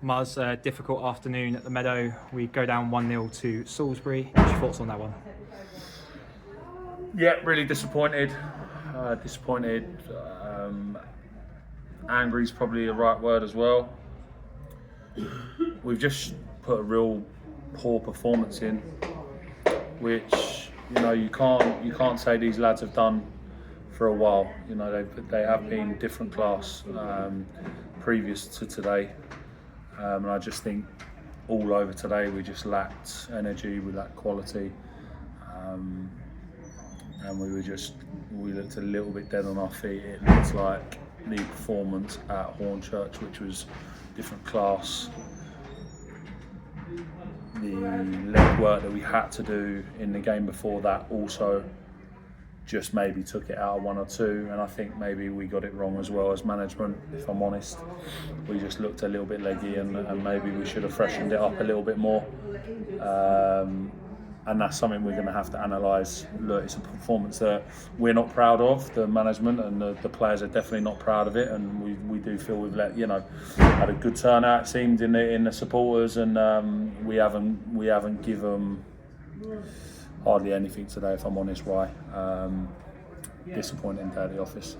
Muzz, difficult afternoon at the Meadow. We go down 1-0 to Salisbury. What's your thoughts on that one? Yeah, really disappointed. Angry is probably the right word as well. We've just put a real poor performance in, which you can't say these lads have done for a while. They have been different class previous to today, and I just think all over today we just lacked energy, we lacked quality, and we looked a little bit dead on our feet. It looked like the performance at Hornchurch, which was different class. The leg work that we had to do in the game before that also just maybe took it out of one or two, and I think maybe we got it wrong as well as management, if I'm honest. We just looked a little bit leggy, and maybe we should have freshened it up a little bit more. And that's something we're going to have to analyse. Look, it's a performance that we're not proud of, the management, and the players are definitely not proud of it. And we do feel we've had a good turnout, it seemed, in the supporters, and we haven't given hardly anything today, if I'm honest. Why? Disappointing day at the office.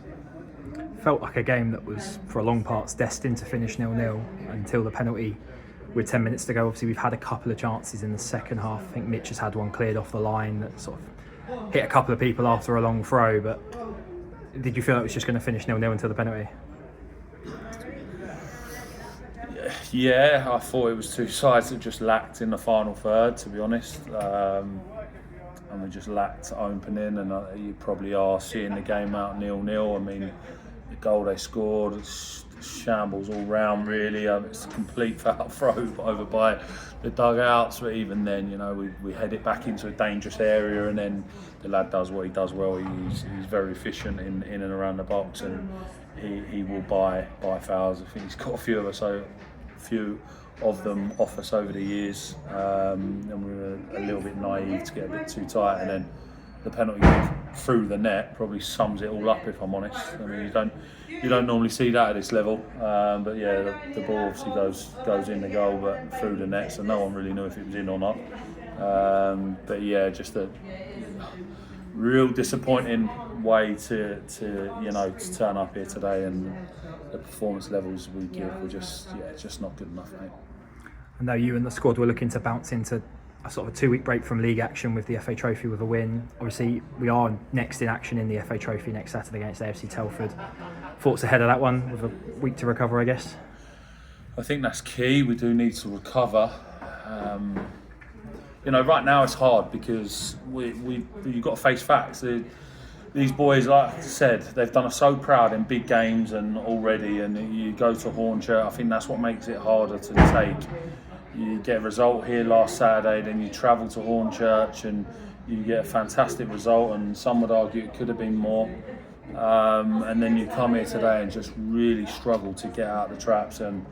Felt like a game that was, for a long parts, destined to finish 0-0 until the penalty. With 10 minutes to go, obviously we've had a couple of chances in the second half. I think Mitch has had one cleared off the line that sort of hit a couple of people after a long throw. But did you feel it was just going to finish 0-0 until the penalty? Yeah, I thought it was two sides that just lacked in the final third, to be honest. And we just lacked opening, and you probably are seeing the game out 0-0. I mean, the goal they scored, it's shambles all round, really. It's a complete foul throw over by the dugouts, but even then, we head it back into a dangerous area, and then the lad does what he does well. He's very efficient in and around the box, and he will buy fouls. I think he's got a few of them off us over the years, and we were a little bit naive to get a bit too tight, and then the penalty through the net probably sums it all up, if I'm honest. I mean, you don't normally see that at this level, but yeah, the ball obviously goes in the goal, but through the net, so no one really knew if it was in or not. But yeah, just a real disappointing way to turn up here today, and the performance levels we give were just not good enough, mate. I know you and the squad were looking to bounce into a sort of a 2-week break from league action with the FA Trophy with a win. Obviously, we are next in action in the FA Trophy next Saturday against AFC Telford. Thoughts ahead of that one, with a week to recover, I guess? I think that's key. We do need to recover. Right now it's hard because you've got to face facts. These boys, like I said, they've done us so proud in big games and already, and you go to Hornchurch. I think that's what makes it harder to take. You get a result here last Saturday, then you travel to Hornchurch and you get a fantastic result, and some would argue it could have been more. And then you come here today and just really struggle to get out the traps, and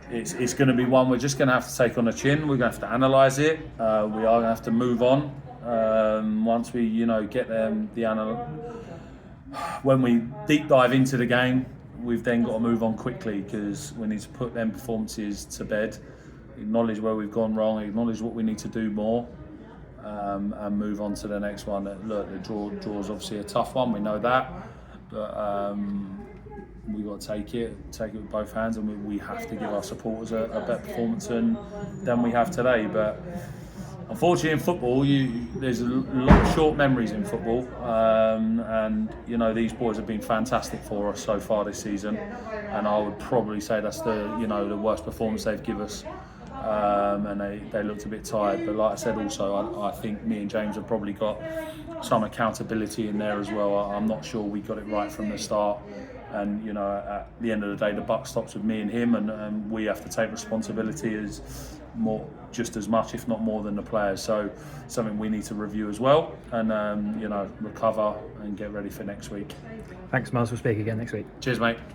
it's going to be one we're just going to have to take on the chin. We're going to have to analyse it. We are going to have to move on once we get them when we deep dive into the game. We've then got to move on quickly because we need to put them performances to bed, acknowledge where we've gone wrong, acknowledge what we need to do more, and move on to the next one. Look, the draw's obviously a tough one, we know that, but we've got to take it with both hands, and we have to give our supporters a better performance than we have today. But unfortunately in football, there's a lot of short memories in football, and these boys have been fantastic for us so far this season, and I would probably say that's the worst performance they've given us, and they looked a bit tired. But like I said, also I think me and James have probably got some accountability in there as well. I'm not sure we got it right from the start, and at the end of the day the buck stops with me and him, and we have to take responsibility just as much, if not more, than the players. So something we need to review as well, and recover and get ready for next week. Thanks, Muzz. We'll speak again next week. Cheers, mate.